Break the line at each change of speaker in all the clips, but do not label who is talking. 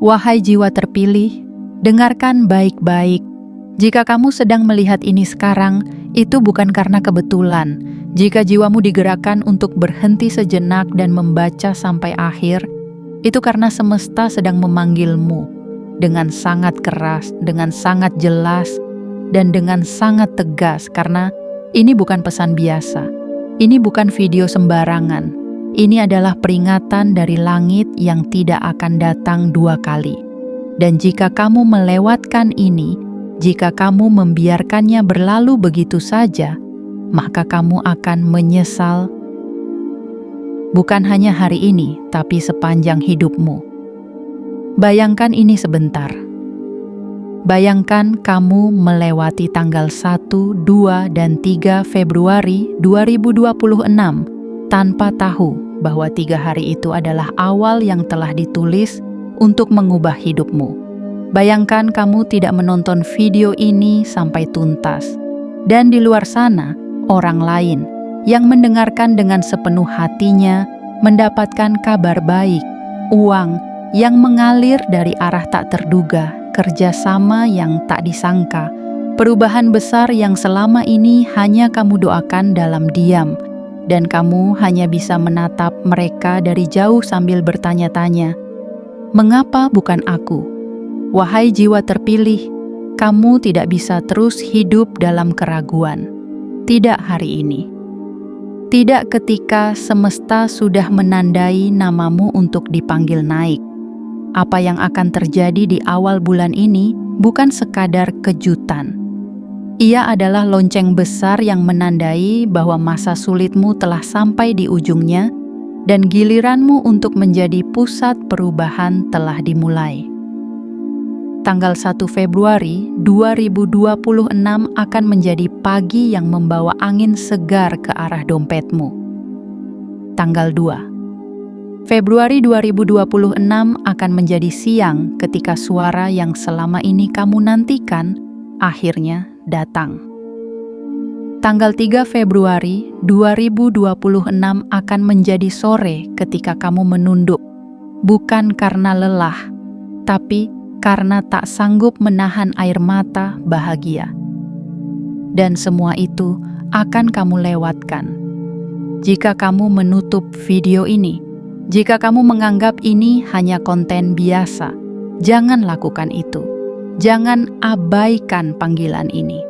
Wahai jiwa terpilih, dengarkan baik-baik. Jika kamu sedang melihat ini sekarang, itu bukan karena kebetulan. Jika jiwamu digerakkan untuk berhenti sejenak dan membaca sampai akhir, itu karena semesta sedang memanggilmu dengan sangat keras, dengan sangat jelas, dan dengan sangat tegas, karena ini bukan pesan biasa. Ini bukan video sembarangan. Ini adalah peringatan dari langit yang tidak akan datang dua kali. Dan jika kamu melewatkan ini, jika kamu membiarkannya berlalu begitu saja, maka kamu akan menyesal. Bukan hanya hari ini, tapi sepanjang hidupmu. Bayangkan ini sebentar. Bayangkan kamu melewati tanggal 1, 2, dan 3 Februari 2026 tanpa tahu bahwa 3 hari itu adalah awal yang telah ditulis untuk mengubah hidupmu. Bayangkan kamu tidak menonton video ini sampai tuntas. Dan di luar sana, orang lain yang mendengarkan dengan sepenuh hatinya mendapatkan kabar baik, uang yang mengalir dari arah tak terduga, kerjasama yang tak disangka, perubahan besar yang selama ini hanya kamu doakan dalam diam, dan kamu hanya bisa menatap mereka dari jauh sambil bertanya-tanya, "Mengapa bukan aku?" Wahai jiwa terpilih, kamu tidak bisa terus hidup dalam keraguan. Tidak hari ini. Tidak ketika semesta sudah menandai namamu untuk dipanggil naik. Apa yang akan terjadi di awal bulan ini bukan sekadar kejutan. Ia adalah lonceng besar yang menandai bahwa masa sulitmu telah sampai di ujungnya dan giliranmu untuk menjadi pusat perubahan telah dimulai. Tanggal 1 Februari 2026 akan menjadi pagi yang membawa angin segar ke arah dompetmu. Tanggal 2 Februari 2026 akan menjadi siang ketika suara yang selama ini kamu nantikan akhirnya datang. Tanggal 3 Februari 2026 akan menjadi sore ketika kamu menunduk, bukan karena lelah, tapi karena tak sanggup menahan air mata bahagia. Dan semua itu akan kamu lewatkan. Jika kamu menutup video ini, jika kamu menganggap ini hanya konten biasa, jangan lakukan itu. Jangan abaikan panggilan ini.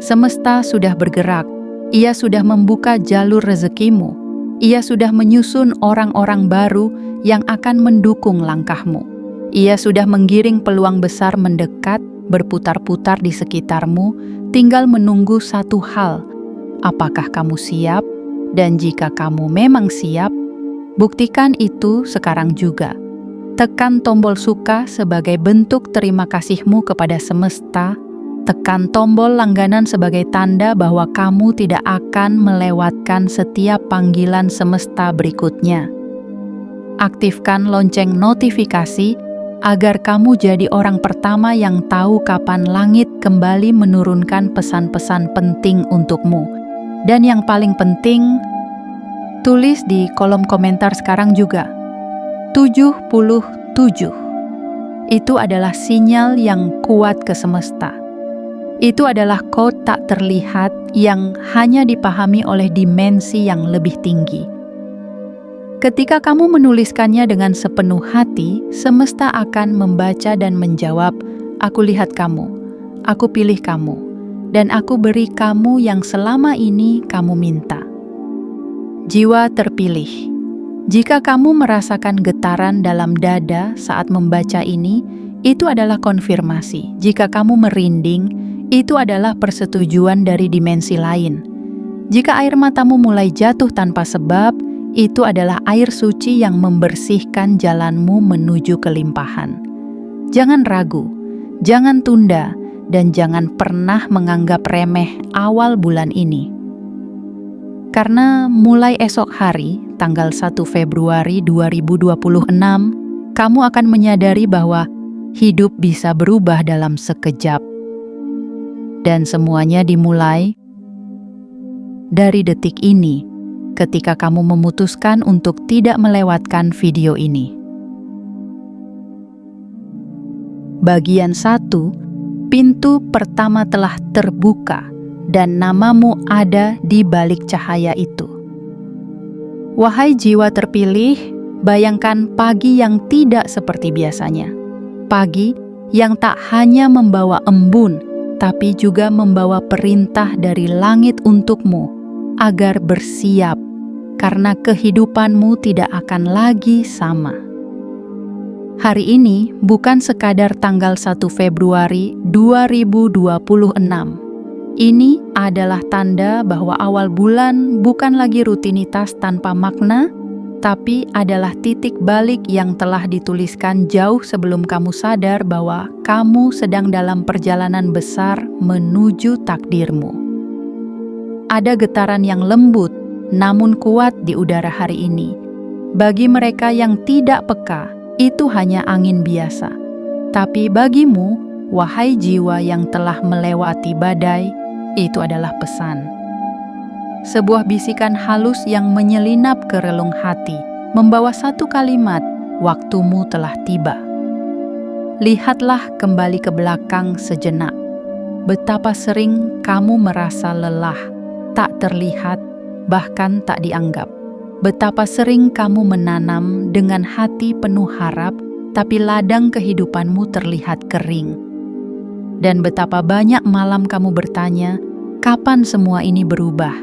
Semesta sudah bergerak. Ia sudah membuka jalur rezekimu. Ia sudah menyusun orang-orang baru yang akan mendukung langkahmu. Ia sudah menggiring peluang besar mendekat, berputar-putar di sekitarmu, tinggal menunggu satu hal. Apakah kamu siap? Dan jika kamu memang siap, buktikan itu sekarang juga. Tekan tombol suka sebagai bentuk terima kasihmu kepada semesta. Tekan tombol langganan sebagai tanda bahwa kamu tidak akan melewatkan setiap panggilan semesta berikutnya. Aktifkan lonceng notifikasi agar kamu jadi orang pertama yang tahu kapan langit kembali menurunkan pesan-pesan penting untukmu. Dan yang paling penting, tulis di kolom komentar sekarang juga, 77. Itu adalah sinyal yang kuat ke semesta. Itu adalah kode tak terlihat yang hanya dipahami oleh dimensi yang lebih tinggi. Ketika kamu menuliskannya dengan sepenuh hati, semesta akan membaca dan menjawab, "Aku lihat kamu, aku pilih kamu, dan aku beri kamu yang selama ini kamu minta." Jiwa terpilih, jika kamu merasakan getaran dalam dada saat membaca ini, itu adalah konfirmasi. Jika kamu merinding, itu adalah persetujuan dari dimensi lain. Jika air matamu mulai jatuh tanpa sebab, itu adalah air suci yang membersihkan jalanmu menuju kelimpahan. Jangan ragu, jangan tunda, dan jangan pernah menganggap remeh awal bulan ini. Karena mulai esok hari, tanggal 1 Februari 2026, kamu akan menyadari bahwa hidup bisa berubah dalam sekejap. Dan semuanya dimulai dari detik ini, ketika kamu memutuskan untuk tidak melewatkan video ini. Bagian 1, pintu pertama telah terbuka dan namamu ada di balik cahaya itu. Wahai jiwa terpilih, bayangkan pagi yang tidak seperti biasanya. Pagi yang tak hanya membawa embun, tapi juga membawa perintah dari langit untukmu agar bersiap, karena kehidupanmu tidak akan lagi sama. Hari ini bukan sekadar tanggal 1 Februari 2026. Ini adalah tanda bahwa awal bulan bukan lagi rutinitas tanpa makna, tapi adalah titik balik yang telah dituliskan jauh sebelum kamu sadar bahwa kamu sedang dalam perjalanan besar menuju takdirmu. Ada getaran yang lembut namun kuat di udara hari ini. Bagi mereka yang tidak peka, itu hanya angin biasa. Tapi bagimu, wahai jiwa yang telah melewati badai, itu adalah pesan. Sebuah bisikan halus yang menyelinap ke relung hati, membawa satu kalimat, waktumu telah tiba. Lihatlah kembali ke belakang sejenak. Betapa sering kamu merasa lelah, tak terlihat, bahkan tak dianggap. Betapa sering kamu menanam dengan hati penuh harap, tapi ladang kehidupanmu terlihat kering. Dan betapa banyak malam kamu bertanya, kapan semua ini berubah?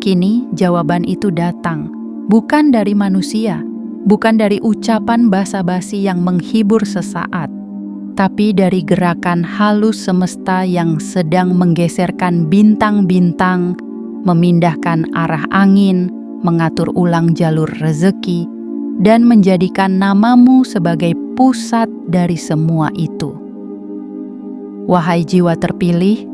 Kini jawaban itu datang, bukan dari manusia, bukan dari ucapan basa-basi yang menghibur sesaat, tapi dari gerakan halus semesta yang sedang menggeserkan bintang-bintang, memindahkan arah angin, mengatur ulang jalur rezeki, dan menjadikan namamu sebagai pusat dari semua itu. Wahai jiwa terpilih,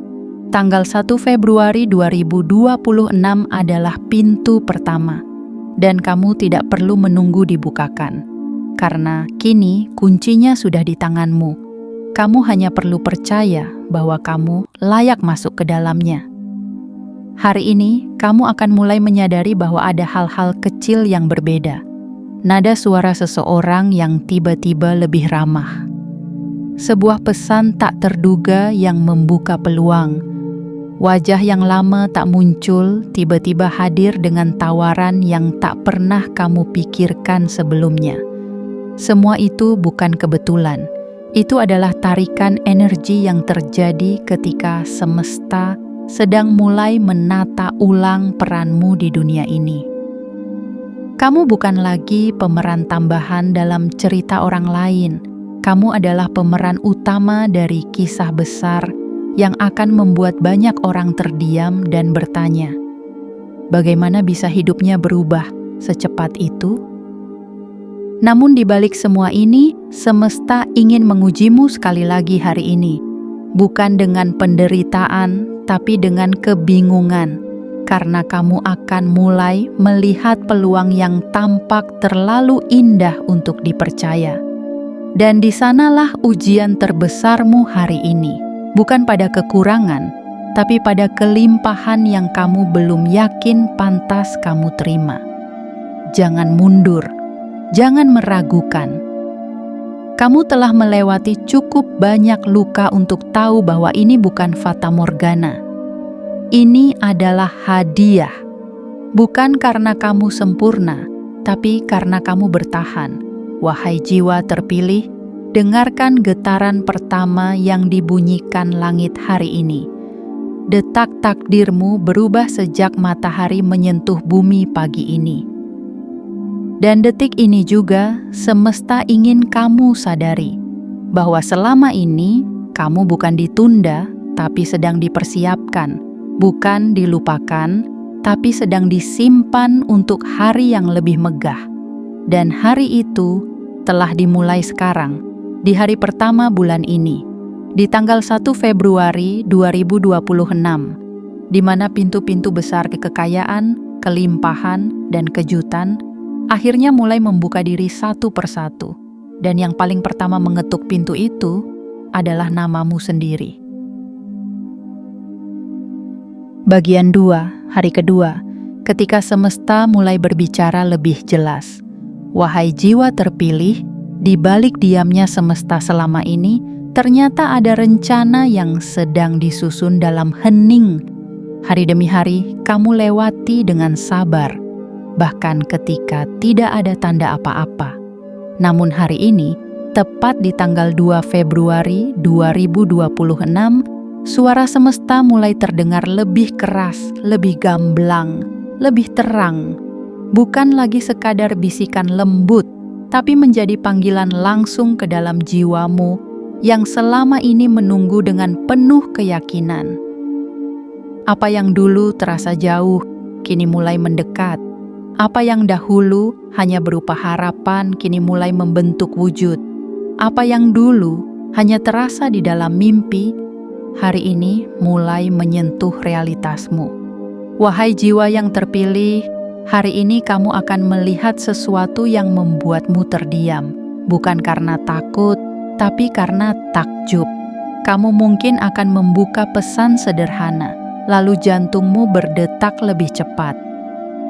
tanggal 1 Februari 2026 adalah pintu pertama, dan kamu tidak perlu menunggu dibukakan. Karena kini kuncinya sudah di tanganmu. Kamu hanya perlu percaya bahwa kamu layak masuk ke dalamnya. Hari ini, kamu akan mulai menyadari bahwa ada hal-hal kecil yang berbeda. Nada suara seseorang yang tiba-tiba lebih ramah. Sebuah pesan tak terduga yang membuka peluang. Wajah yang lama tak muncul tiba-tiba hadir dengan tawaran yang tak pernah kamu pikirkan sebelumnya. Semua itu bukan kebetulan. Itu adalah tarikan energi yang terjadi ketika semesta sedang mulai menata ulang peranmu di dunia ini. Kamu bukan lagi pemeran tambahan dalam cerita orang lain. Kamu adalah pemeran utama dari kisah besar yang akan membuat banyak orang terdiam dan bertanya, bagaimana bisa hidupnya berubah secepat itu? Namun di balik semua ini, semesta ingin mengujimu sekali lagi hari ini. Bukan dengan penderitaan, tapi dengan kebingungan. Karena kamu akan mulai melihat peluang yang tampak terlalu indah untuk dipercaya. Dan di sanalah ujian terbesarmu hari ini. Bukan pada kekurangan, tapi pada kelimpahan yang kamu belum yakin pantas kamu terima. Jangan mundur. Jangan meragukan. Kamu telah melewati cukup banyak luka untuk tahu bahwa ini bukan fata morgana. Ini adalah hadiah. Bukan karena kamu sempurna, tapi karena kamu bertahan. Wahai jiwa terpilih, dengarkan getaran pertama yang dibunyikan langit hari ini. Detak takdirmu berubah sejak matahari menyentuh bumi pagi ini. Dan detik ini juga semesta ingin kamu sadari bahwa selama ini kamu bukan ditunda, tapi sedang dipersiapkan, bukan dilupakan, tapi sedang disimpan untuk hari yang lebih megah. Dan hari itu telah dimulai sekarang, di hari pertama bulan ini, di tanggal 1 Februari 2026, di mana pintu-pintu besar kekayaan, kelimpahan, dan kejutan akhirnya mulai membuka diri satu persatu. Dan yang paling pertama mengetuk pintu itu adalah namamu sendiri. Bagian 2, hari kedua, ketika semesta mulai berbicara lebih jelas. Wahai jiwa terpilih, di balik diamnya semesta selama ini, Ternyata ada rencana yang sedang disusun dalam hening. Hari demi hari kamu lewati dengan sabar, bahkan ketika tidak ada tanda apa-apa. Namun hari ini, tepat di tanggal 2 Februari 2026, suara semesta mulai terdengar lebih keras, lebih gamblang, lebih terang. Bukan lagi sekadar bisikan lembut, tapi menjadi panggilan langsung ke dalam jiwamu yang selama ini menunggu dengan penuh keyakinan. Apa yang dulu terasa jauh, kini mulai mendekat. Apa yang dahulu hanya berupa harapan, kini mulai membentuk wujud. Apa yang dulu hanya terasa di dalam mimpi, hari ini mulai menyentuh realitasmu. Wahai jiwa yang terpilih, hari ini kamu akan melihat sesuatu yang membuatmu terdiam, bukan karena takut, tapi karena takjub. Kamu mungkin akan membuka pesan sederhana, lalu jantungmu berdetak lebih cepat.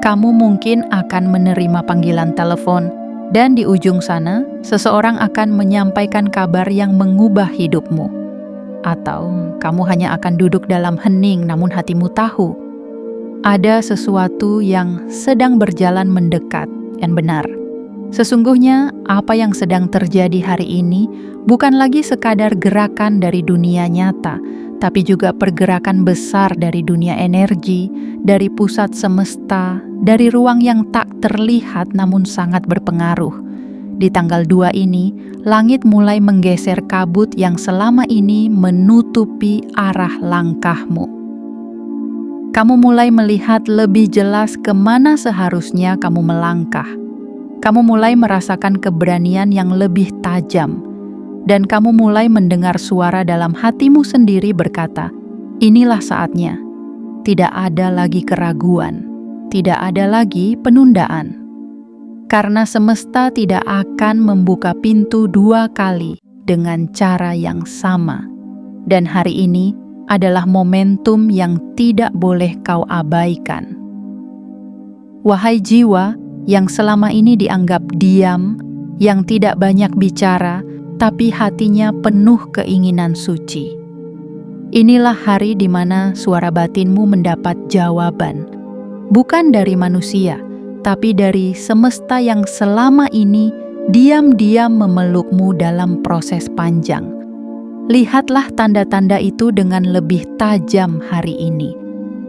Kamu mungkin akan menerima panggilan telepon, dan di ujung sana, seseorang akan menyampaikan kabar yang mengubah hidupmu. Atau kamu hanya akan duduk dalam hening, namun hatimu tahu ada sesuatu yang sedang berjalan mendekat dan benar. Sesungguhnya apa yang sedang terjadi hari ini bukan lagi sekadar gerakan dari dunia nyata, tapi juga pergerakan besar dari dunia energi, dari pusat semesta, dari ruang yang tak terlihat namun sangat berpengaruh. Di tanggal 2 ini, langit mulai menggeser kabut yang selama ini menutupi arah langkahmu. Kamu mulai melihat lebih jelas kemana seharusnya kamu melangkah. Kamu mulai merasakan keberanian yang lebih tajam, dan kamu mulai mendengar suara dalam hatimu sendiri berkata, inilah saatnya. Tidak ada lagi keraguan, tidak ada lagi penundaan. Karena semesta tidak akan membuka pintu 2 kali dengan cara yang sama. Dan hari ini adalah momentum yang tidak boleh kau abaikan. Wahai jiwa yang selama ini dianggap diam, yang tidak banyak bicara, tapi hatinya penuh keinginan suci. Inilah hari di mana suara batinmu mendapat jawaban, bukan dari manusia, tapi dari semesta yang selama ini diam-diam memelukmu dalam proses panjang. Lihatlah tanda-tanda itu dengan lebih tajam hari ini.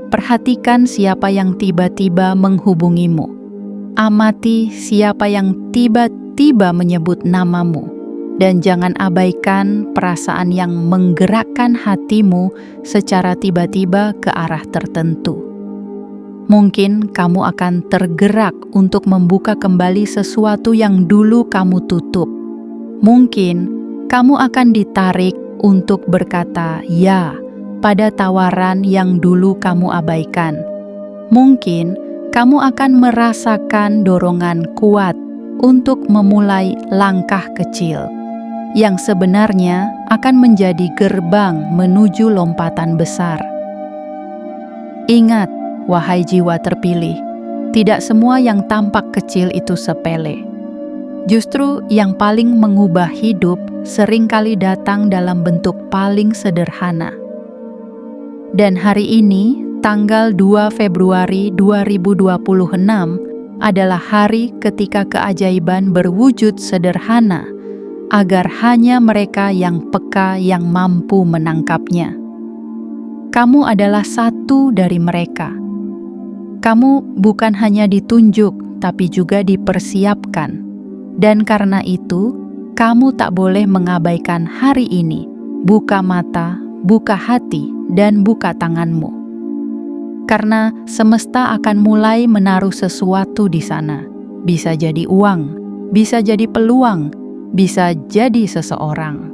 Perhatikan siapa yang tiba-tiba menghubungimu. Amati siapa yang tiba-tiba menyebut namamu, dan jangan abaikan perasaan yang menggerakkan hatimu secara tiba-tiba ke arah tertentu. Mungkin kamu akan tergerak untuk membuka kembali sesuatu yang dulu kamu tutup. Mungkin kamu akan ditarik untuk berkata "ya" pada tawaran yang dulu kamu abaikan. Mungkin kamu akan merasakan dorongan kuat untuk memulai langkah kecil yang sebenarnya akan menjadi gerbang menuju lompatan besar. Ingat, wahai jiwa terpilih, tidak semua yang tampak kecil itu sepele. Justru yang paling mengubah hidup seringkali datang dalam bentuk paling sederhana. Dan hari ini, tanggal 2 Februari 2026 adalah hari ketika keajaiban berwujud sederhana, agar hanya mereka yang peka yang mampu menangkapnya. Kamu adalah satu dari mereka. Kamu bukan hanya ditunjuk, tapi juga dipersiapkan. Dan karena itu, kamu tak boleh mengabaikan hari ini. Buka mata, buka hati, dan buka tanganmu. Karena semesta akan mulai menaruh sesuatu di sana. Bisa jadi uang, bisa jadi peluang, bisa jadi seseorang.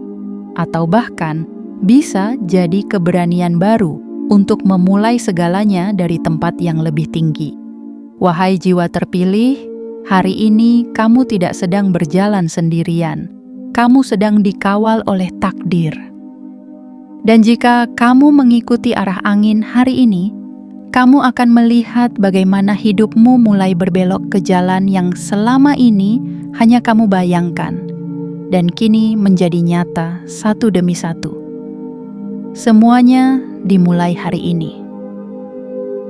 Atau bahkan bisa jadi keberanian baru untuk memulai segalanya dari tempat yang lebih tinggi. Wahai jiwa terpilih, hari ini kamu tidak sedang berjalan sendirian. Kamu sedang dikawal oleh takdir. Dan jika kamu mengikuti arah angin hari ini, kamu akan melihat bagaimana hidupmu mulai berbelok ke jalan yang selama ini hanya kamu bayangkan. dan kini menjadi nyata satu demi satu. Semuanya dimulai hari ini.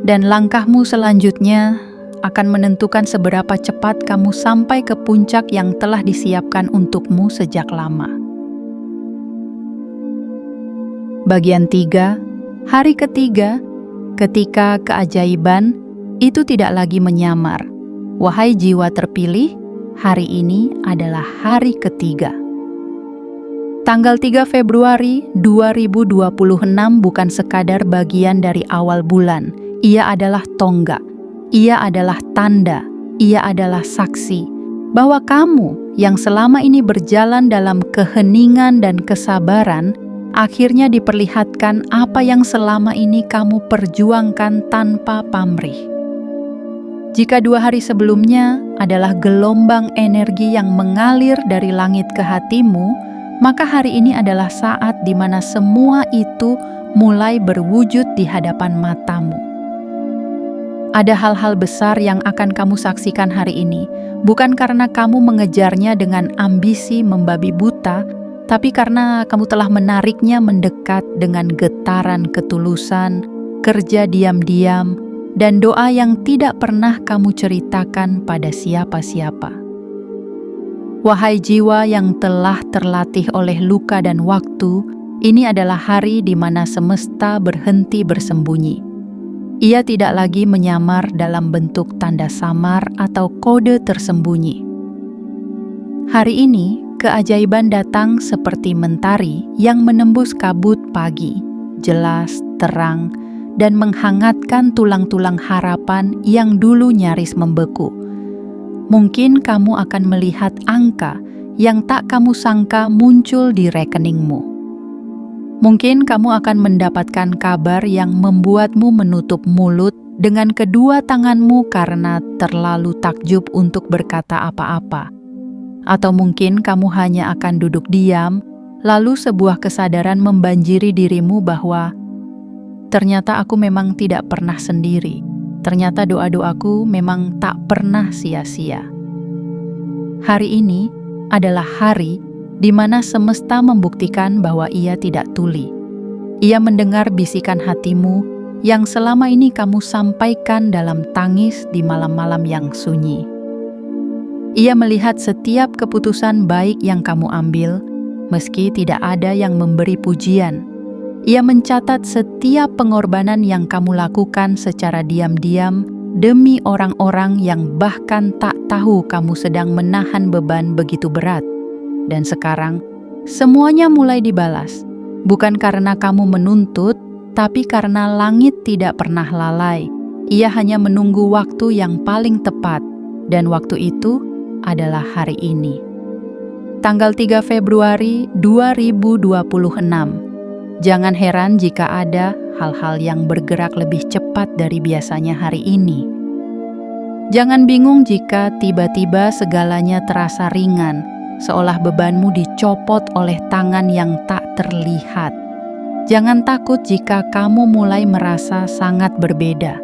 Dan langkahmu selanjutnya akan menentukan seberapa cepat kamu sampai ke puncak yang telah disiapkan untukmu sejak lama. Bagian 3, hari ketiga, ketika keajaiban itu tidak lagi menyamar. Wahai jiwa terpilih, hari ini adalah hari ketiga. Tanggal 3 Februari 2026 bukan sekadar bagian dari awal bulan. Ia adalah tonggak, ia adalah tanda, ia adalah saksi bahwa kamu yang selama ini berjalan dalam keheningan dan kesabaran akhirnya diperlihatkan apa yang selama ini kamu perjuangkan tanpa pamrih. Jika 2 hari sebelumnya adalah gelombang energi yang mengalir dari langit ke hatimu, maka hari ini adalah saat di mana semua itu mulai berwujud di hadapan matamu. Ada hal-hal besar yang akan kamu saksikan hari ini, bukan karena kamu mengejarnya dengan ambisi membabi buta, tapi karena kamu telah menariknya mendekat dengan getaran ketulusan, kerja diam-diam, dan doa yang tidak pernah kamu ceritakan pada siapa-siapa. Wahai jiwa yang telah terlatih oleh luka dan waktu, ini adalah hari di mana semesta berhenti bersembunyi. Ia tidak lagi menyamar dalam bentuk tanda samar atau kode tersembunyi. Hari ini, keajaiban datang seperti mentari yang menembus kabut pagi, jelas, terang, dan menghangatkan tulang-tulang harapan yang dulu nyaris membeku. Mungkin kamu akan melihat angka yang tak kamu sangka muncul di rekeningmu. Mungkin kamu akan mendapatkan kabar yang membuatmu menutup mulut dengan kedua tanganmu karena terlalu takjub untuk berkata apa-apa. Atau mungkin kamu hanya akan duduk diam, lalu sebuah kesadaran membanjiri dirimu bahwa ternyata aku memang tidak pernah sendiri. Ternyata doa-doaku memang tak pernah sia-sia. Hari ini adalah hari di mana semesta membuktikan bahwa ia tidak tuli. Ia mendengar bisikan hatimu yang selama ini kamu sampaikan dalam tangis di malam-malam yang sunyi. Ia melihat setiap keputusan baik yang kamu ambil, meski tidak ada yang memberi pujian. Ia mencatat setiap pengorbanan yang kamu lakukan secara diam-diam demi orang-orang yang bahkan tak tahu kamu sedang menahan beban begitu berat. Dan sekarang, semuanya mulai dibalas, bukan karena kamu menuntut, tapi karena langit tidak pernah lalai. Ia hanya menunggu waktu yang paling tepat, dan waktu itu adalah hari ini. Tanggal 3 Februari 2026. Jangan heran jika ada hal-hal yang bergerak lebih cepat dari biasanya hari ini. Jangan bingung jika tiba-tiba segalanya terasa ringan, seolah bebanmu dicopot oleh tangan yang tak terlihat. Jangan takut jika kamu mulai merasa sangat berbeda,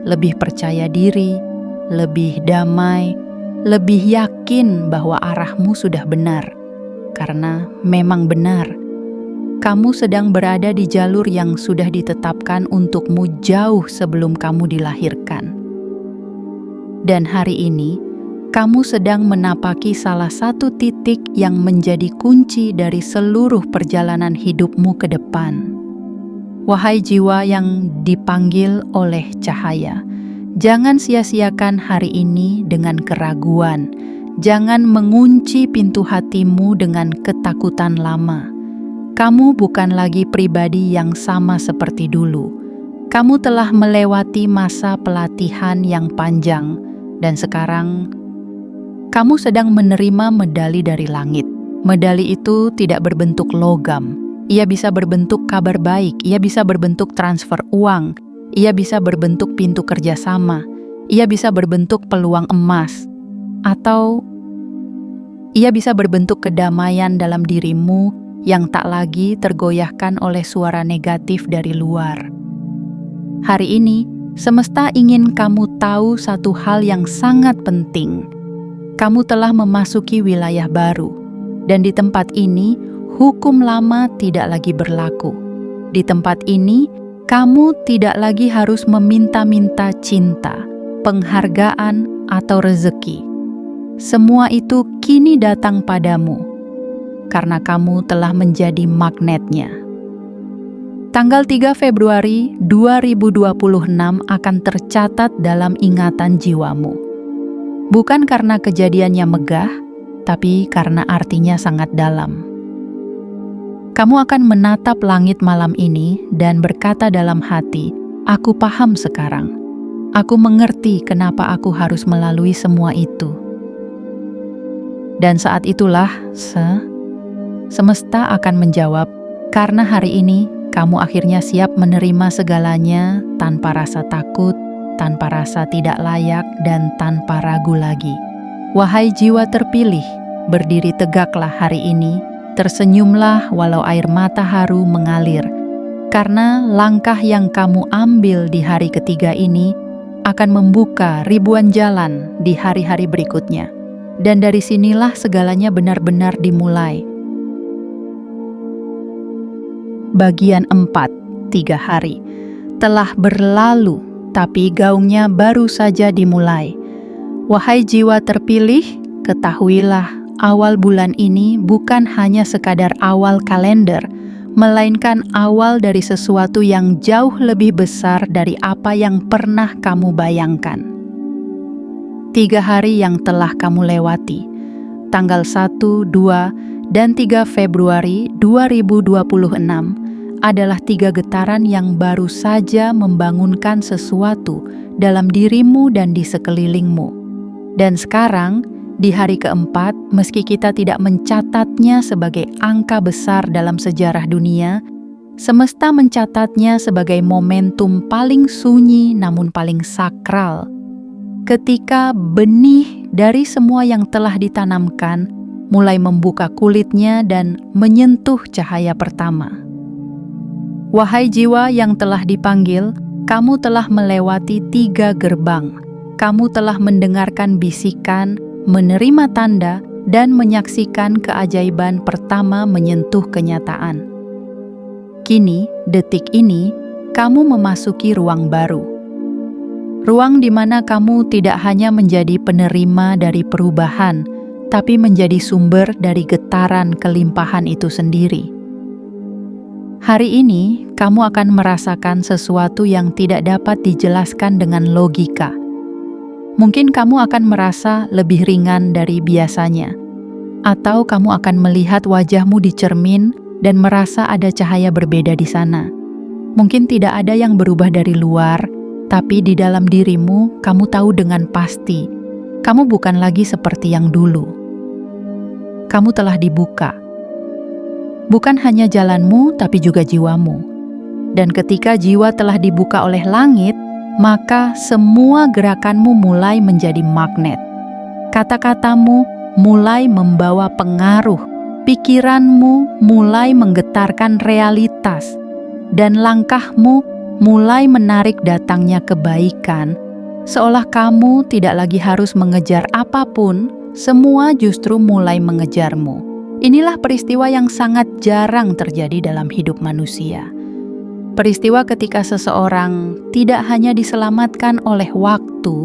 lebih percaya diri, lebih damai, lebih yakin bahwa arahmu sudah benar. Karena memang benar, kamu sedang berada di jalur yang sudah ditetapkan untukmu jauh sebelum kamu dilahirkan. Dan hari ini, kamu sedang menapaki salah satu titik yang menjadi kunci dari seluruh perjalanan hidupmu ke depan. Wahai jiwa yang dipanggil oleh cahaya, jangan sia-siakan hari ini dengan keraguan. Jangan mengunci pintu hatimu dengan ketakutan lama. Kamu bukan lagi pribadi yang sama seperti dulu. Kamu telah melewati masa pelatihan yang panjang, dan sekarang kamu sedang menerima medali dari langit. Medali itu tidak berbentuk logam. Ia bisa berbentuk kabar baik, ia bisa berbentuk transfer uang, ia bisa berbentuk pintu kerjasama, ia bisa berbentuk peluang emas, atau ia bisa berbentuk kedamaian dalam dirimu yang tak lagi tergoyahkan oleh suara negatif dari luar. Hari ini, semesta ingin kamu tahu satu hal yang sangat penting. Kamu telah memasuki wilayah baru, Dan di tempat ini, hukum lama tidak lagi berlaku. Di tempat ini, kamu tidak lagi harus meminta-minta cinta, penghargaan, atau rezeki. Semua itu kini datang padamu, karena kamu telah menjadi magnetnya. Tanggal 3 Februari 2026 akan tercatat dalam ingatan jiwamu. Bukan karena kejadiannya megah, tapi karena artinya sangat dalam. Kamu akan menatap langit malam ini dan berkata dalam hati, "Aku paham sekarang. Aku mengerti kenapa aku harus melalui semua itu." Dan saat itulah semesta akan menjawab, karena hari ini kamu akhirnya siap menerima segalanya tanpa rasa takut, tanpa rasa tidak layak, dan tanpa ragu lagi. Wahai jiwa terpilih, berdiri tegaklah hari ini, tersenyumlah walau air mata haru mengalir, karena langkah yang kamu ambil di hari ketiga ini akan membuka ribuan jalan di hari-hari berikutnya. Dan dari sinilah segalanya benar-benar dimulai. Bagian 4, 3 hari. Telah berlalu, tapi gaungnya baru saja dimulai. Wahai jiwa terpilih, ketahuilah awal bulan ini bukan hanya sekadar awal kalender, melainkan awal dari sesuatu yang jauh lebih besar dari apa yang pernah kamu bayangkan. 3 hari yang telah kamu lewati, tanggal 1, 2, dan 3 Februari 2026 adalah 3 getaran yang baru saja membangunkan sesuatu dalam dirimu dan di sekelilingmu. Dan sekarang, di hari keempat, meski kita tidak mencatatnya sebagai angka besar dalam sejarah dunia, semesta mencatatnya sebagai momentum paling sunyi namun paling sakral. Ketika benih dari semua yang telah ditanamkan mulai membuka kulitnya dan menyentuh cahaya pertama. Wahai jiwa yang telah dipanggil, kamu telah melewati 3 gerbang. Kamu telah mendengarkan bisikan, menerima tanda, dan menyaksikan keajaiban pertama menyentuh kenyataan. Kini, detik ini, kamu memasuki ruang baru. Ruang di mana kamu tidak hanya menjadi penerima dari perubahan, tapi menjadi sumber dari getaran kelimpahan itu sendiri. Hari ini, kamu akan merasakan sesuatu yang tidak dapat dijelaskan dengan logika. Mungkin kamu akan merasa lebih ringan dari biasanya, atau kamu akan melihat wajahmu di cermin dan merasa ada cahaya berbeda di sana. Mungkin tidak ada yang berubah dari luar, tapi di dalam dirimu kamu tahu dengan pasti, kamu bukan lagi seperti yang dulu. Kamu telah dibuka. Bukan hanya jalanmu, tapi juga jiwamu. Dan ketika jiwa telah dibuka oleh langit, maka semua gerakanmu mulai menjadi magnet. Kata-katamu mulai membawa pengaruh, pikiranmu mulai menggetarkan realitas, dan langkahmu mulai menarik datangnya kebaikan, seolah kamu tidak lagi harus mengejar apapun, semua justru mulai mengejarmu. Inilah peristiwa yang sangat jarang terjadi dalam hidup manusia. Peristiwa ketika seseorang tidak hanya diselamatkan oleh waktu,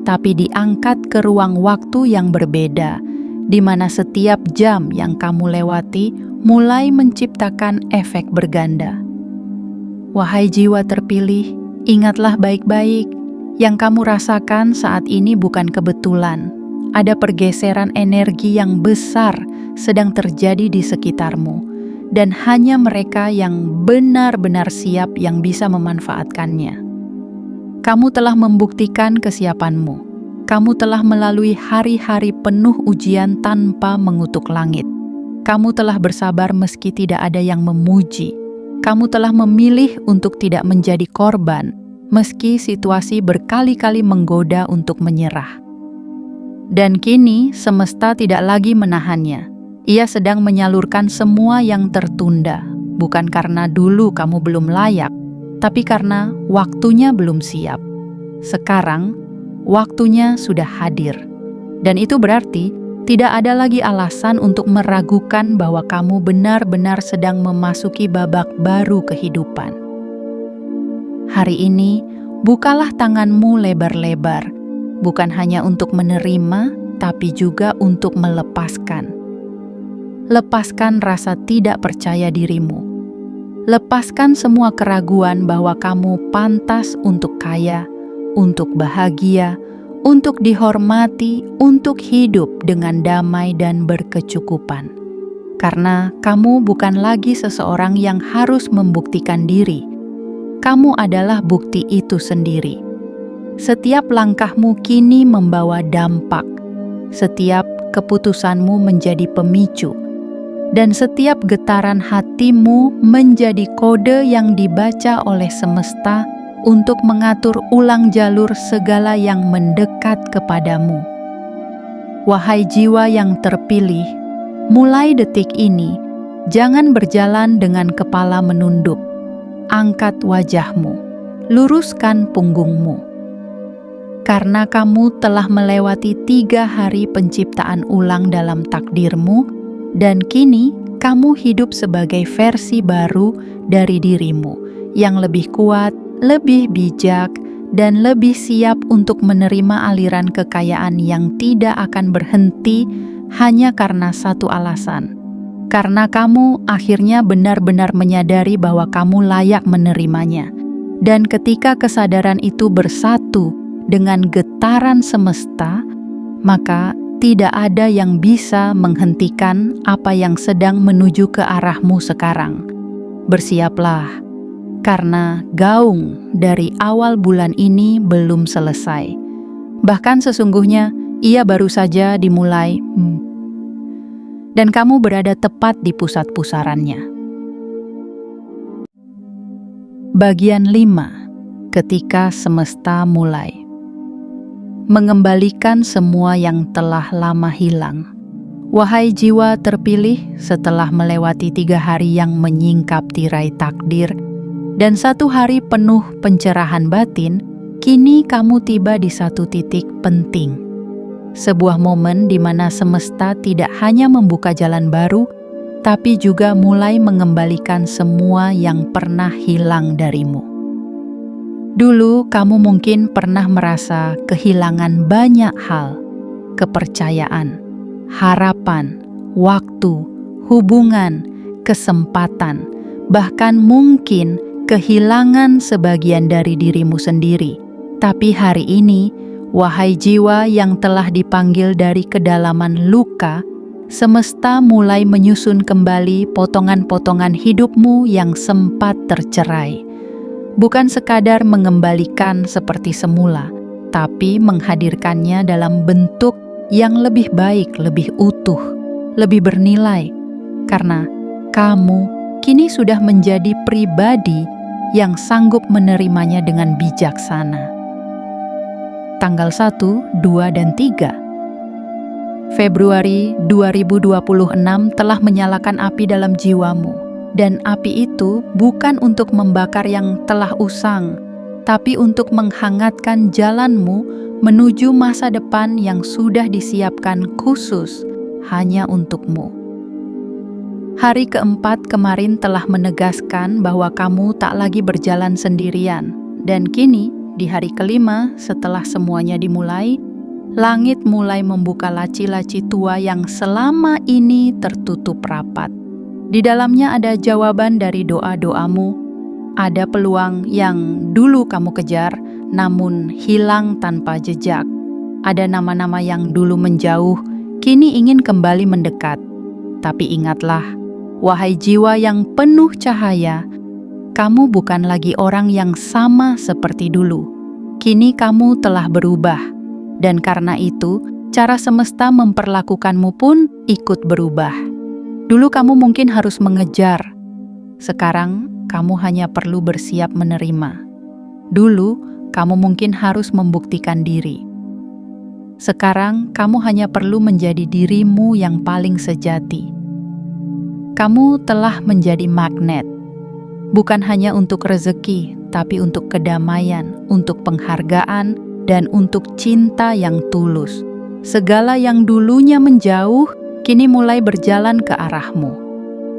tapi diangkat ke ruang waktu yang berbeda, di mana setiap jam yang kamu lewati mulai menciptakan efek berganda. Wahai jiwa terpilih, ingatlah baik-baik, yang kamu rasakan saat ini bukan kebetulan. Ada pergeseran energi yang besar sedang terjadi di sekitarmu. Dan hanya mereka yang benar-benar siap yang bisa memanfaatkannya. Kamu telah membuktikan kesiapanmu. Kamu telah melalui hari-hari penuh ujian tanpa mengutuk langit. Kamu telah bersabar meski tidak ada yang memuji. Kamu telah memilih untuk tidak menjadi korban, meski situasi berkali-kali menggoda untuk menyerah. Dan kini semesta tidak lagi menahannya. Ia sedang menyalurkan semua yang tertunda, bukan karena dulu kamu belum layak, tapi karena waktunya belum siap. Sekarang, waktunya sudah hadir. Dan itu berarti Tidak ada lagi alasan untuk meragukan bahwa kamu benar-benar sedang memasuki babak baru kehidupan. Hari ini, bukalah tanganmu lebar-lebar, bukan hanya untuk menerima, tapi juga untuk melepaskan. Lepaskan rasa tidak percaya dirimu. Lepaskan semua keraguan bahwa kamu pantas untuk kaya, untuk bahagia, untuk dihormati, untuk hidup dengan damai dan berkecukupan. Karena kamu bukan lagi seseorang yang harus membuktikan diri. Kamu adalah bukti itu sendiri. Setiap langkahmu kini membawa dampak. Setiap keputusanmu menjadi pemicu. Dan setiap getaran hatimu menjadi kode yang dibaca oleh semesta untuk mengatur ulang jalur segala yang mendekat kepadamu. Wahai jiwa yang terpilih, mulai detik ini, jangan berjalan dengan kepala menunduk. Angkat wajahmu, luruskan punggungmu. Karena kamu telah melewati 3 hari penciptaan ulang dalam takdirmu, dan kini kamu hidup sebagai versi baru dari dirimu, yang lebih kuat, lebih bijak, dan lebih siap untuk menerima aliran kekayaan yang tidak akan berhenti hanya karena satu alasan. Karena kamu akhirnya benar-benar menyadari bahwa kamu layak menerimanya. Dan ketika kesadaran itu bersatu dengan getaran semesta, maka tidak ada yang bisa menghentikan apa yang sedang menuju ke arahmu sekarang. Bersiaplah. Karena gaung dari awal bulan ini belum selesai. Bahkan sesungguhnya ia baru saja dimulai. Dan kamu berada tepat di pusat pusarannya. Bagian 5. Ketika semesta mulai. Mengembalikan semua yang telah lama hilang. Wahai jiwa terpilih, setelah melewati 3 hari yang menyingkap tirai takdir, dan 1 hari penuh pencerahan batin, kini kamu tiba di satu titik penting. Sebuah momen di mana semesta tidak hanya membuka jalan baru, tapi juga mulai mengembalikan semua yang pernah hilang darimu. Dulu kamu mungkin pernah merasa kehilangan banyak hal, kepercayaan, harapan, waktu, hubungan, kesempatan, bahkan mungkin kehilangan sebagian dari dirimu sendiri. Tapi hari ini, wahai jiwa yang telah dipanggil dari kedalaman luka, semesta mulai menyusun kembali potongan-potongan hidupmu yang sempat tercerai. Bukan sekadar mengembalikan seperti semula, tapi menghadirkannya dalam bentuk yang lebih baik, lebih utuh, lebih bernilai. Karena kamu kini sudah menjadi pribadi yang sanggup menerimanya dengan bijaksana. Tanggal 1, 2, dan 3 Februari 2026 telah menyalakan api dalam jiwamu, dan api itu bukan untuk membakar yang telah usang, tapi untuk menghangatkan jalanmu menuju masa depan yang sudah disiapkan khusus hanya untukmu. Hari keempat kemarin telah menegaskan bahwa kamu tak lagi berjalan sendirian, dan kini di hari kelima setelah semuanya dimulai, langit mulai membuka laci-laci tua yang selama ini tertutup rapat. Di dalamnya ada jawaban dari doa-doamu, ada peluang yang dulu kamu kejar namun hilang tanpa jejak, ada nama-nama yang dulu menjauh kini ingin kembali mendekat. Tapi ingatlah, wahai jiwa yang penuh cahaya, kamu bukan lagi orang yang sama seperti dulu. Kini kamu telah berubah, dan karena itu, cara semesta memperlakukanmu pun ikut berubah. Dulu kamu mungkin harus mengejar, sekarang kamu hanya perlu bersiap menerima. Dulu kamu mungkin harus membuktikan diri. Sekarang kamu hanya perlu menjadi dirimu yang paling sejati. Kamu telah menjadi magnet, bukan hanya untuk rezeki, tapi untuk kedamaian, untuk penghargaan, dan untuk cinta yang tulus. Segala yang dulunya menjauh, kini mulai berjalan ke arahmu.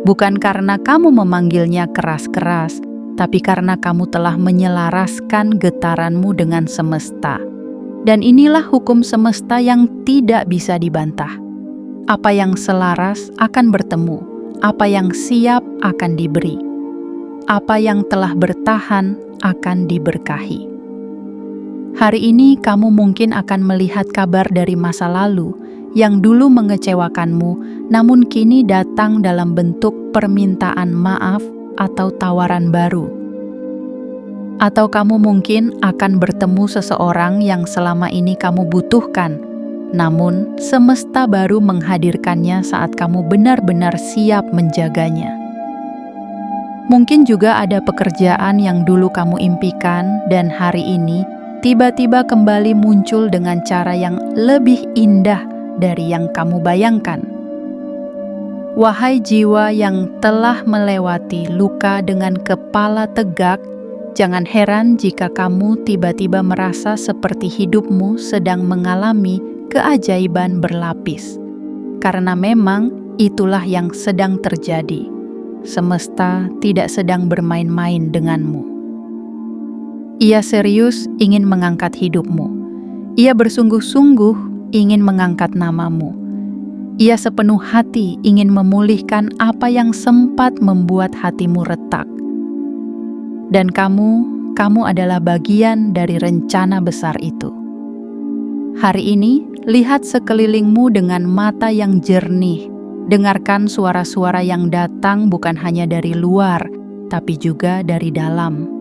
Bukan karena kamu memanggilnya keras-keras, tapi karena kamu telah menyelaraskan getaranmu dengan semesta. Dan inilah hukum semesta yang tidak bisa dibantah. Apa yang selaras akan bertemu, apa yang siap akan diberi. Apa yang telah bertahan akan diberkahi. Hari ini kamu mungkin akan melihat kabar dari masa lalu yang dulu mengecewakanmu, namun kini datang dalam bentuk permintaan maaf atau tawaran baru. Atau kamu mungkin akan bertemu seseorang yang selama ini kamu butuhkan, namun semesta baru menghadirkannya saat kamu benar-benar siap menjaganya. Mungkin juga ada pekerjaan yang dulu kamu impikan dan hari ini tiba-tiba kembali muncul dengan cara yang lebih indah dari yang kamu bayangkan. Wahai jiwa yang telah melewati luka dengan kepala tegak, jangan heran jika kamu tiba-tiba merasa seperti hidupmu sedang mengalami keajaiban berlapis. Karena memang itulah yang sedang terjadi. Semesta tidak sedang bermain-main denganmu. Ia serius ingin mengangkat hidupmu. Ia bersungguh-sungguh ingin mengangkat namamu. Ia sepenuh hati ingin memulihkan apa yang sempat membuat hatimu retak. Dan kamu adalah bagian dari rencana besar itu. Hari ini, lihat sekelilingmu dengan mata yang jernih. Dengarkan suara-suara yang datang bukan hanya dari luar, tapi juga dari dalam.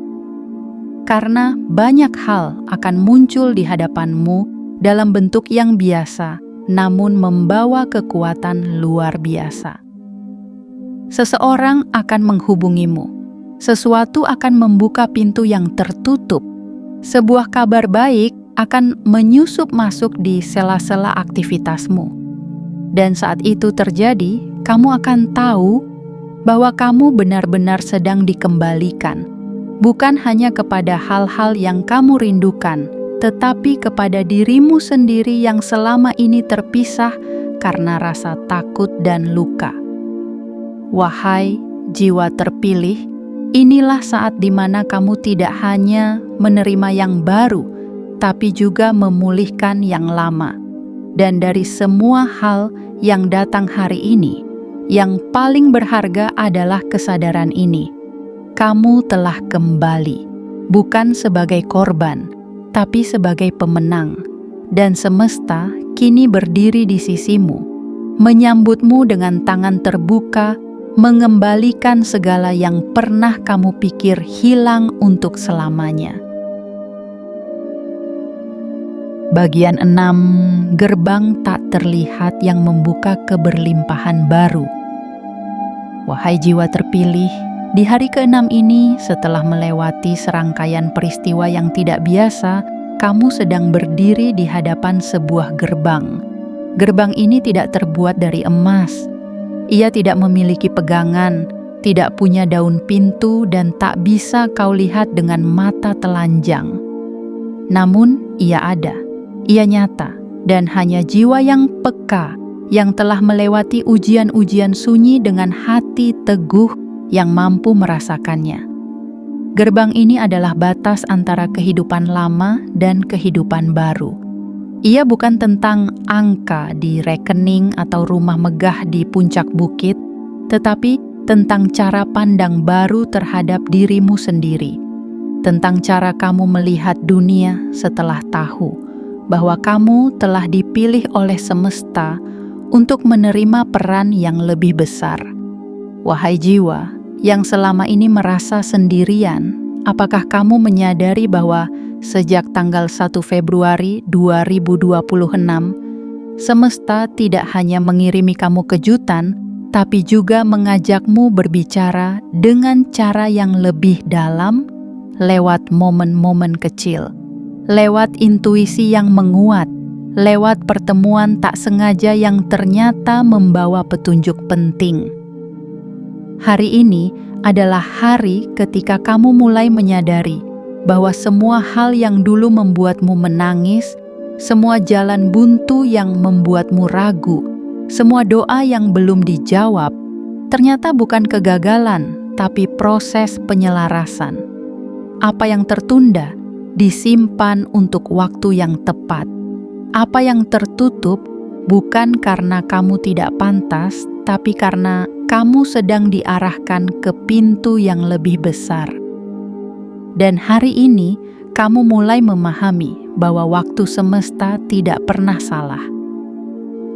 Karena banyak hal akan muncul di hadapanmu dalam bentuk yang biasa, namun membawa kekuatan luar biasa. Seseorang akan menghubungimu. Sesuatu akan membuka pintu yang tertutup. Sebuah kabar baik akan menyusup masuk di sela-sela aktivitasmu. Dan saat itu terjadi, kamu akan tahu bahwa kamu benar-benar sedang dikembalikan. Bukan hanya kepada hal-hal yang kamu rindukan, tetapi kepada dirimu sendiri yang selama ini terpisah karena rasa takut dan luka. Wahai jiwa terpilih, inilah saat di mana kamu tidak hanya menerima yang baru, tapi juga memulihkan yang lama. Dan dari semua hal yang datang hari ini, yang paling berharga adalah kesadaran ini. Kamu telah kembali, bukan sebagai korban, tapi sebagai pemenang. Dan semesta kini berdiri di sisimu, menyambutmu dengan tangan terbuka, mengembalikan segala yang pernah kamu pikir hilang untuk selamanya. Bagian 6, gerbang tak terlihat yang membuka keberlimpahan baru. Wahai jiwa terpilih, di hari ke-6 ini, setelah melewati serangkaian peristiwa yang tidak biasa, kamu sedang berdiri di hadapan sebuah gerbang. Gerbang ini tidak terbuat dari emas. Ia tidak memiliki pegangan, tidak punya daun pintu, dan tak bisa kau lihat dengan mata telanjang. Namun, ia ada. Ia nyata, dan hanya jiwa yang peka, yang telah melewati ujian-ujian sunyi dengan hati teguh yang mampu merasakannya. Gerbang ini adalah batas antara kehidupan lama dan kehidupan baru. Ia bukan tentang angka di rekening atau rumah megah di puncak bukit, tetapi tentang cara pandang baru terhadap dirimu sendiri. Tentang cara kamu melihat dunia setelah tahu bahwa kamu telah dipilih oleh semesta untuk menerima peran yang lebih besar. Wahai jiwa yang selama ini merasa sendirian, apakah kamu menyadari bahwa sejak tanggal 1 Februari 2026, semesta tidak hanya mengirimi kamu kejutan, tapi juga mengajakmu berbicara dengan cara yang lebih dalam lewat momen-momen kecil, lewat intuisi yang menguat, lewat pertemuan tak sengaja yang ternyata membawa petunjuk penting. Hari ini adalah hari ketika kamu mulai menyadari bahwa semua hal yang dulu membuatmu menangis semua jalan buntu yang membuatmu ragu, semua doa yang belum dijawab, ternyata bukan kegagalan, tapi proses penyelarasan. Apa yang tertunda disimpan untuk waktu yang tepat. Apa yang tertutup bukan karena kamu tidak pantas, tapi karena kamu sedang diarahkan ke pintu yang lebih besar. Dan hari ini, kamu mulai memahami bahwa waktu semesta tidak pernah salah.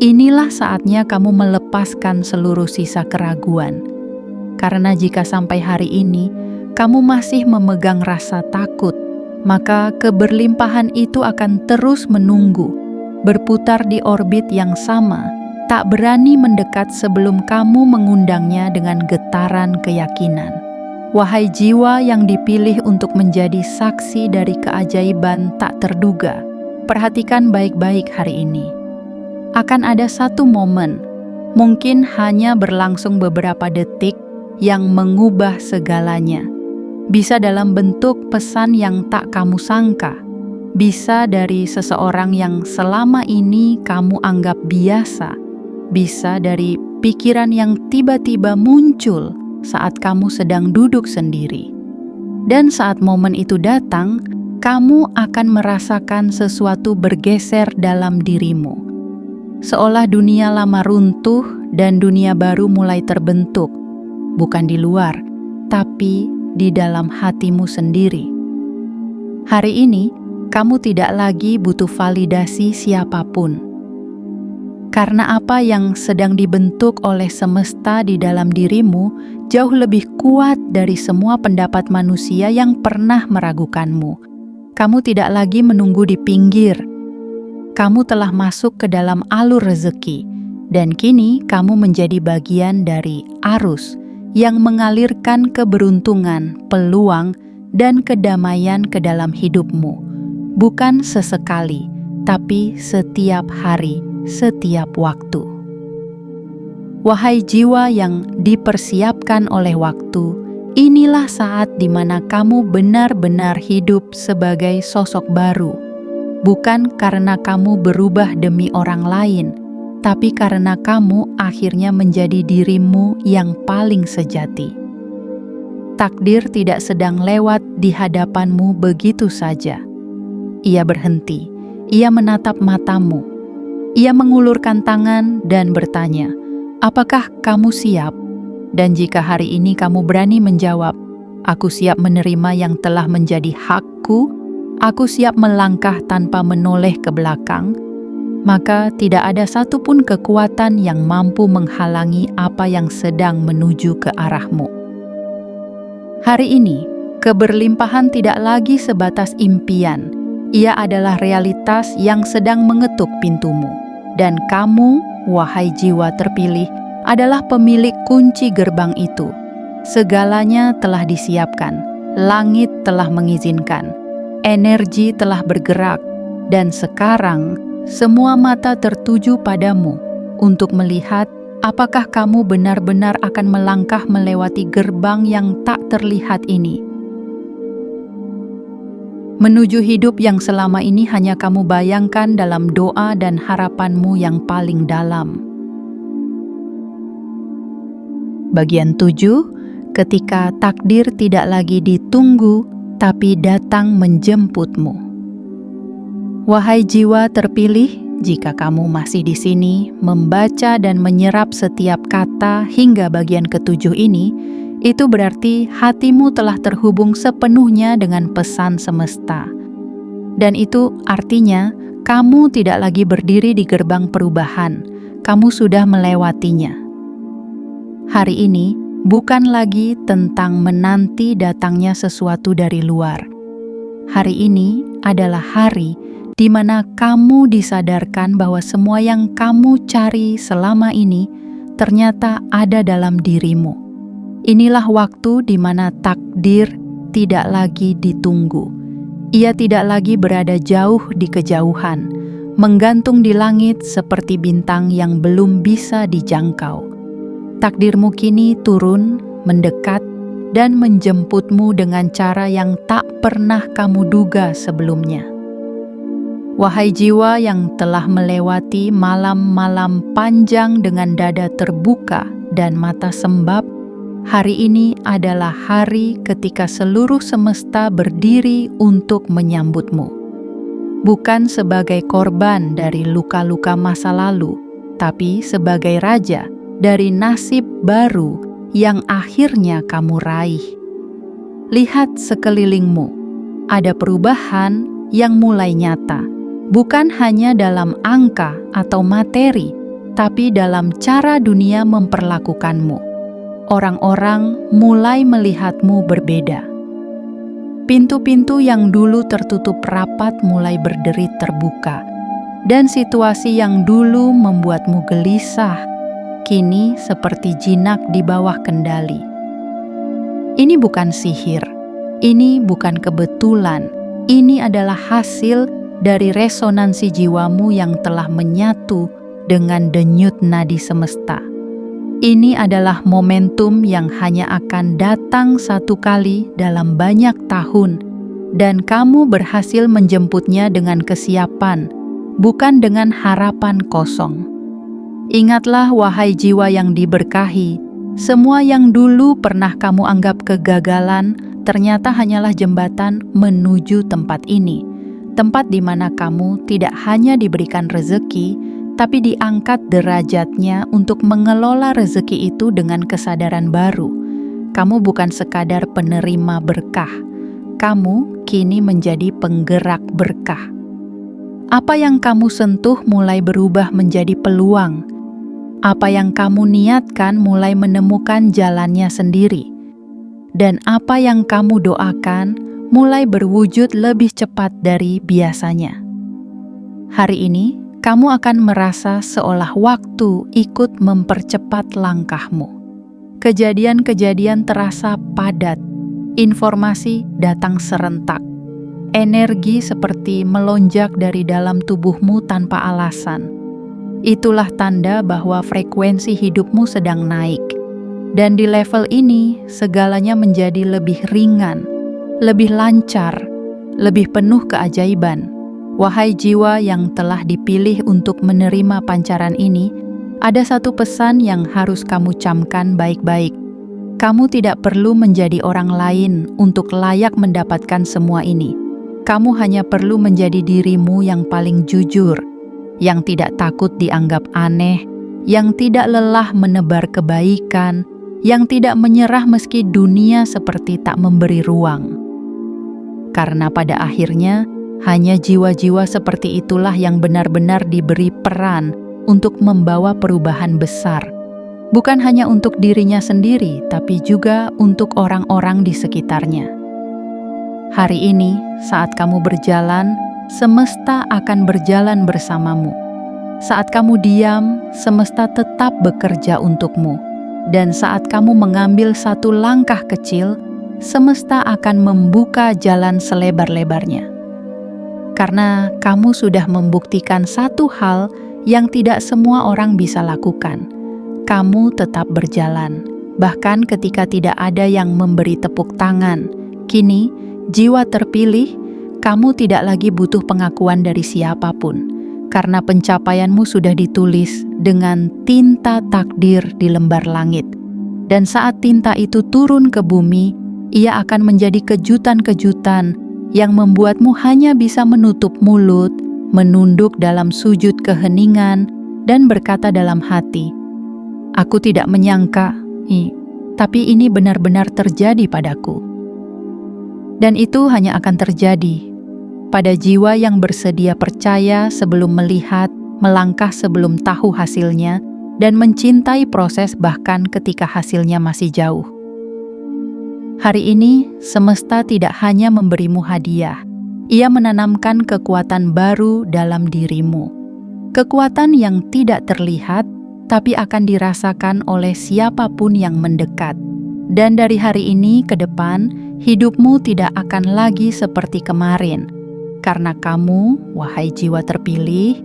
Inilah saatnya kamu melepaskan seluruh sisa keraguan. Karena jika sampai hari ini, kamu masih memegang rasa takut, maka keberlimpahan itu akan terus menunggu, berputar di orbit yang sama, tak berani mendekat sebelum kamu mengundangnya dengan getaran keyakinan. Wahai jiwa yang dipilih untuk menjadi saksi dari keajaiban tak terduga, perhatikan baik-baik hari ini. Akan ada satu momen, mungkin hanya berlangsung beberapa detik, yang mengubah segalanya. Bisa dalam bentuk pesan yang tak kamu sangka, bisa dari seseorang yang selama ini kamu anggap biasa, bisa dari pikiran yang tiba-tiba muncul saat kamu sedang duduk sendiri. Dan saat momen itu datang, kamu akan merasakan sesuatu bergeser dalam dirimu. Seolah dunia lama runtuh dan dunia baru mulai terbentuk, bukan di luar, tapi di dalam hatimu sendiri. Hari ini, kamu tidak lagi butuh validasi siapapun. Karena apa yang sedang dibentuk oleh semesta di dalam dirimu jauh lebih kuat dari semua pendapat manusia yang pernah meragukanmu. Kamu tidak lagi menunggu di pinggir. Kamu telah masuk ke dalam alur rezeki, dan kini kamu menjadi bagian dari arus yang mengalirkan keberuntungan, peluang, dan kedamaian ke dalam hidupmu. Bukan sesekali, tapi setiap hari, setiap waktu. Wahai jiwa yang dipersiapkan oleh waktu, inilah saat di mana kamu benar-benar hidup sebagai sosok baru. Bukan karena kamu berubah demi orang lain, tapi karena kamu akhirnya menjadi dirimu yang paling sejati. Takdir tidak sedang lewat di hadapanmu begitu saja. Ia berhenti, ia menatap matamu. Ia mengulurkan tangan dan bertanya, "Apakah kamu siap?" Dan jika hari ini kamu berani menjawab, "Aku siap menerima yang telah menjadi hakku, aku siap melangkah tanpa menoleh ke belakang," maka tidak ada satupun kekuatan yang mampu menghalangi apa yang sedang menuju ke arahmu. Hari ini, keberlimpahan tidak lagi sebatas impian. Ia adalah realitas yang sedang mengetuk pintumu. Dan kamu, wahai jiwa terpilih, adalah pemilik kunci gerbang itu. Segalanya telah disiapkan, langit telah mengizinkan, energi telah bergerak, dan sekarang semua mata tertuju padamu untuk melihat apakah kamu benar-benar akan melangkah melewati gerbang yang tak terlihat ini. Menuju hidup yang selama ini hanya kamu bayangkan dalam doa dan harapanmu yang paling dalam. Bagian 7, ketika takdir tidak lagi ditunggu, tapi datang menjemputmu. Wahai jiwa terpilih, jika kamu masih di sini, membaca dan menyerap setiap kata hingga bagian ke-7 ini, itu berarti hatimu telah terhubung sepenuhnya dengan pesan semesta. Dan itu artinya kamu tidak lagi berdiri di gerbang perubahan, kamu sudah melewatinya. Hari ini bukan lagi tentang menanti datangnya sesuatu dari luar. Hari ini adalah hari di mana kamu disadarkan bahwa semua yang kamu cari selama ini ternyata ada dalam dirimu. Inilah waktu di mana takdir tidak lagi ditunggu. Ia tidak lagi berada jauh di kejauhan, menggantung di langit seperti bintang yang belum bisa dijangkau. Takdirmu kini turun, mendekat, dan menjemputmu dengan cara yang tak pernah kamu duga sebelumnya. Wahai jiwa yang telah melewati malam-malam panjang dengan dada terbuka dan mata sembab, hari ini adalah hari ketika seluruh semesta berdiri untuk menyambutmu. Bukan sebagai korban dari luka-luka masa lalu, tapi sebagai raja dari nasib baru yang akhirnya kamu raih. Lihat sekelilingmu, ada perubahan yang mulai nyata, bukan hanya dalam angka atau materi, tapi dalam cara dunia memperlakukanmu. Orang-orang mulai melihatmu berbeda. Pintu-pintu yang dulu tertutup rapat mulai berderit terbuka, dan situasi yang dulu membuatmu gelisah, kini seperti jinak di bawah kendali. Ini bukan sihir, ini bukan kebetulan, ini adalah hasil dari resonansi jiwamu yang telah menyatu dengan denyut nadi semesta. Ini adalah momentum yang hanya akan datang satu kali dalam banyak tahun, dan kamu berhasil menjemputnya dengan kesiapan, bukan dengan harapan kosong. Ingatlah, wahai jiwa yang diberkahi, semua yang dulu pernah kamu anggap kegagalan ternyata hanyalah jembatan menuju tempat ini. Tempat di mana kamu tidak hanya diberikan rezeki, tapi diangkat derajatnya untuk mengelola rezeki itu dengan kesadaran baru. Kamu bukan sekadar penerima berkah, kamu kini menjadi penggerak berkah. Apa yang kamu sentuh mulai berubah menjadi peluang. Apa yang kamu niatkan mulai menemukan jalannya sendiri. Dan apa yang kamu doakan mulai berwujud lebih cepat dari biasanya. Hari ini, kamu akan merasa seolah waktu ikut mempercepat langkahmu. Kejadian-kejadian terasa padat, informasi datang serentak. Energi seperti melonjak dari dalam tubuhmu tanpa alasan. Itulah tanda bahwa frekuensi hidupmu sedang naik. Dan di level ini, segalanya menjadi lebih ringan, lebih lancar, lebih penuh keajaiban. Wahai jiwa yang telah dipilih untuk menerima pancaran ini, ada satu pesan yang harus kamu camkan baik-baik. Kamu tidak perlu menjadi orang lain untuk layak mendapatkan semua ini. Kamu hanya perlu menjadi dirimu yang paling jujur, yang tidak takut dianggap aneh, yang tidak lelah menebar kebaikan, yang tidak menyerah meski dunia seperti tak memberi ruang. Karena pada akhirnya, hanya jiwa-jiwa seperti itulah yang benar-benar diberi peran untuk membawa perubahan besar. Bukan hanya untuk dirinya sendiri, tapi juga untuk orang-orang di sekitarnya. Hari ini, saat kamu berjalan, semesta akan berjalan bersamamu. Saat kamu diam, semesta tetap bekerja untukmu. Dan saat kamu mengambil satu langkah kecil, semesta akan membuka jalan selebar-lebarnya. Karena kamu sudah membuktikan satu hal yang tidak semua orang bisa lakukan. Kamu tetap berjalan, bahkan ketika tidak ada yang memberi tepuk tangan. Kini, jiwa terpilih, kamu tidak lagi butuh pengakuan dari siapapun, karena pencapaianmu sudah ditulis dengan tinta takdir di lembar langit. Dan saat tinta itu turun ke bumi, ia akan menjadi kejutan-kejutan yang membuatmu hanya bisa menutup mulut, menunduk dalam sujud keheningan, dan berkata dalam hati, "Aku tidak menyangka, tapi ini benar-benar terjadi padaku." Dan itu hanya akan terjadi pada jiwa yang bersedia percaya sebelum melihat, melangkah sebelum tahu hasilnya, dan mencintai proses bahkan ketika hasilnya masih jauh. Hari ini, semesta tidak hanya memberimu hadiah, ia menanamkan kekuatan baru dalam dirimu. Kekuatan yang tidak terlihat, tapi akan dirasakan oleh siapapun yang mendekat. Dan dari hari ini ke depan, hidupmu tidak akan lagi seperti kemarin. Karena kamu, wahai jiwa terpilih,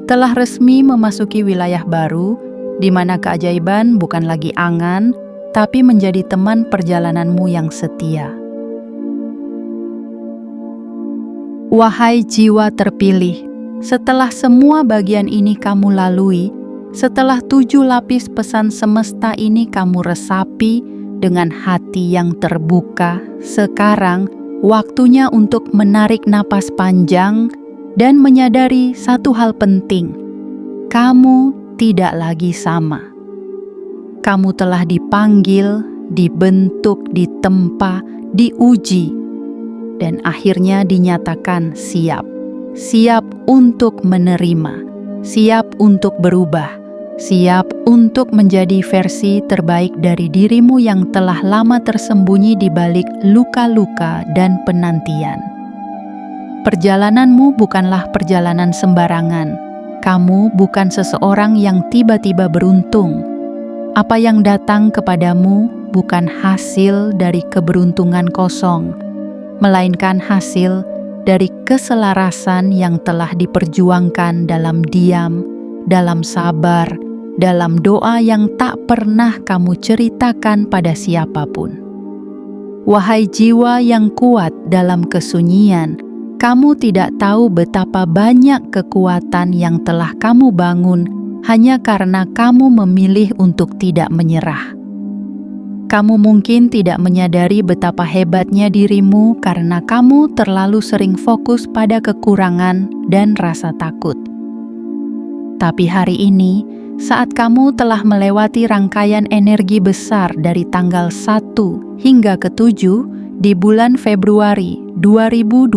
telah resmi memasuki wilayah baru, di mana keajaiban bukan lagi angan, tapi menjadi teman perjalananmu yang setia. Wahai jiwa terpilih, Setelah semua bagian ini kamu lalui, setelah 7 lapis pesan semesta ini kamu resapi dengan hati yang terbuka, sekarang waktunya untuk menarik napas panjang dan menyadari satu hal penting. Kamu tidak lagi sama. Kamu telah dipanggil, dibentuk, ditempa, diuji, dan akhirnya dinyatakan siap. Siap untuk menerima, siap untuk berubah, siap untuk menjadi versi terbaik dari dirimu yang telah lama tersembunyi di balik luka-luka dan penantian. Perjalananmu bukanlah perjalanan sembarangan. Kamu bukan seseorang yang tiba-tiba beruntung. Apa yang datang kepadamu bukan hasil dari keberuntungan kosong, melainkan hasil dari keselarasan yang telah diperjuangkan dalam diam, dalam sabar, dalam doa yang tak pernah kamu ceritakan pada siapapun. Wahai jiwa yang kuat dalam kesunyian, kamu tidak tahu betapa banyak kekuatan yang telah kamu bangun hanya karena kamu memilih untuk tidak menyerah. Kamu mungkin tidak menyadari betapa hebatnya dirimu karena kamu terlalu sering fokus pada kekurangan dan rasa takut. Tapi hari ini, saat kamu telah melewati rangkaian energi besar dari tanggal 1 hingga ke-7 di bulan Februari 2026,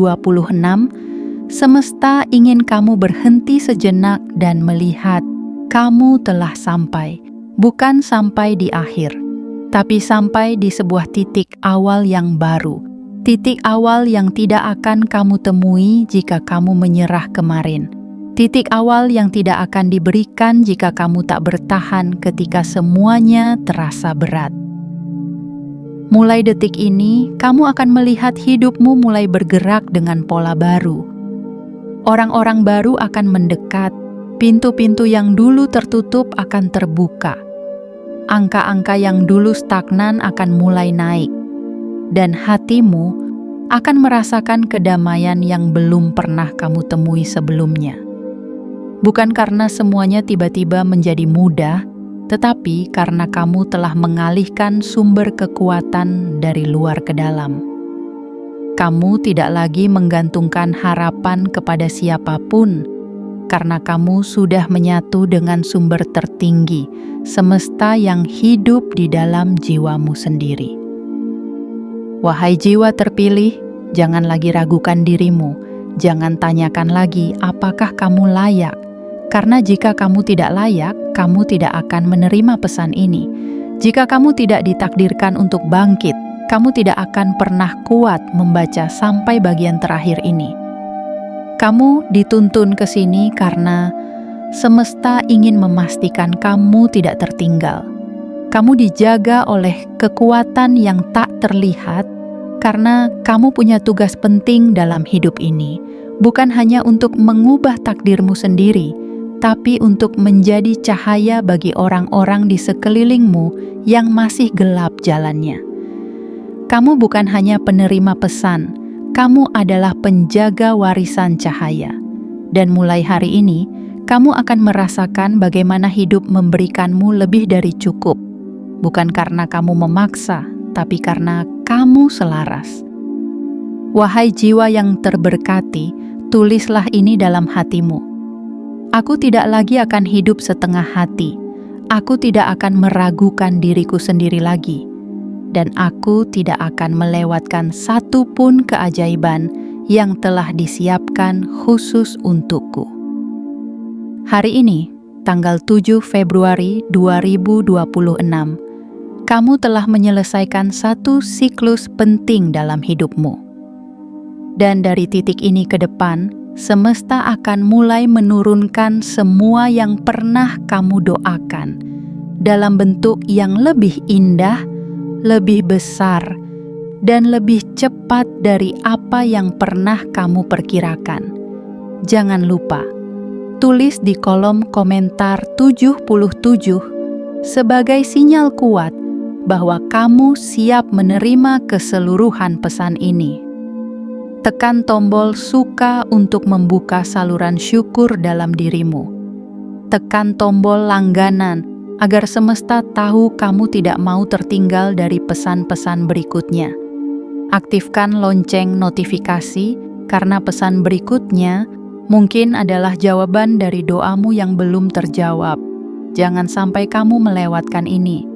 semesta ingin kamu berhenti sejenak dan melihat kamu telah sampai, bukan sampai di akhir, tapi sampai di sebuah titik awal yang baru, titik awal yang tidak akan kamu temui jika kamu menyerah kemarin, titik awal yang tidak akan diberikan jika kamu tak bertahan ketika semuanya terasa berat. Mulai detik ini, kamu akan melihat hidupmu mulai bergerak dengan pola baru. Orang-orang baru akan mendekat, pintu-pintu yang dulu tertutup akan terbuka. Angka-angka yang dulu stagnan akan mulai naik, dan hatimu akan merasakan kedamaian yang belum pernah kamu temui sebelumnya. Bukan karena semuanya tiba-tiba menjadi mudah, tetapi karena kamu telah mengalihkan sumber kekuatan dari luar ke dalam. Kamu tidak lagi menggantungkan harapan kepada siapapun, karena kamu sudah menyatu dengan sumber tertinggi, semesta yang hidup di dalam jiwamu sendiri. Wahai jiwa terpilih, jangan lagi ragukan dirimu. Jangan tanyakan lagi apakah kamu layak, karena jika kamu tidak layak, kamu tidak akan menerima pesan ini. Jika kamu tidak ditakdirkan untuk bangkit, kamu tidak akan pernah kuat membaca sampai bagian terakhir ini. Kamu dituntun ke sini karena semesta ingin memastikan kamu tidak tertinggal. Kamu dijaga oleh kekuatan yang tak terlihat karena kamu punya tugas penting dalam hidup ini, bukan hanya untuk mengubah takdirmu sendiri, tapi untuk menjadi cahaya bagi orang-orang di sekelilingmu yang masih gelap jalannya. Kamu bukan hanya penerima pesan, kamu adalah penjaga warisan cahaya. Dan mulai hari ini, kamu akan merasakan bagaimana hidup memberikanmu lebih dari cukup. Bukan karena kamu memaksa, tapi karena kamu selaras. Wahai jiwa yang terberkati, tulislah ini dalam hatimu. Aku tidak lagi akan hidup setengah hati. Aku tidak akan meragukan diriku sendiri lagi. Dan aku tidak akan melewatkan satu pun keajaiban yang telah disiapkan khusus untukku. Hari ini, tanggal 7 Februari 2026, kamu telah menyelesaikan satu siklus penting dalam hidupmu. Dan dari titik ini ke depan, semesta akan mulai menurunkan semua yang pernah kamu doakan dalam bentuk yang lebih indah, lebih besar, dan lebih cepat dari apa yang pernah kamu perkirakan. Jangan lupa, tulis di kolom komentar 77 sebagai sinyal kuat bahwa kamu siap menerima keseluruhan pesan ini. Tekan tombol suka untuk membuka saluran syukur dalam dirimu. Tekan tombol langganan agar semesta tahu kamu tidak mau tertinggal dari pesan-pesan berikutnya. Aktifkan lonceng notifikasi karena pesan berikutnya mungkin adalah jawaban dari doamu yang belum terjawab. Jangan sampai kamu melewatkan ini.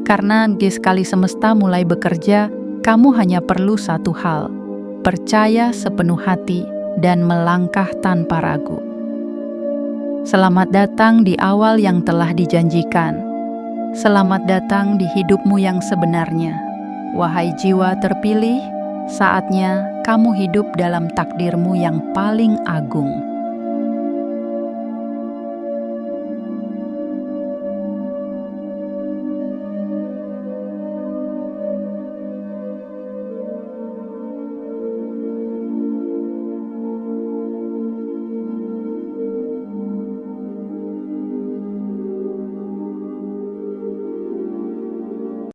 Karena sekali semesta mulai bekerja, kamu hanya perlu satu hal: percaya sepenuh hati dan melangkah tanpa ragu. Selamat datang di awal yang telah dijanjikan. Selamat datang di hidupmu yang sebenarnya. Wahai jiwa terpilih, saatnya kamu hidup dalam takdirmu yang paling agung.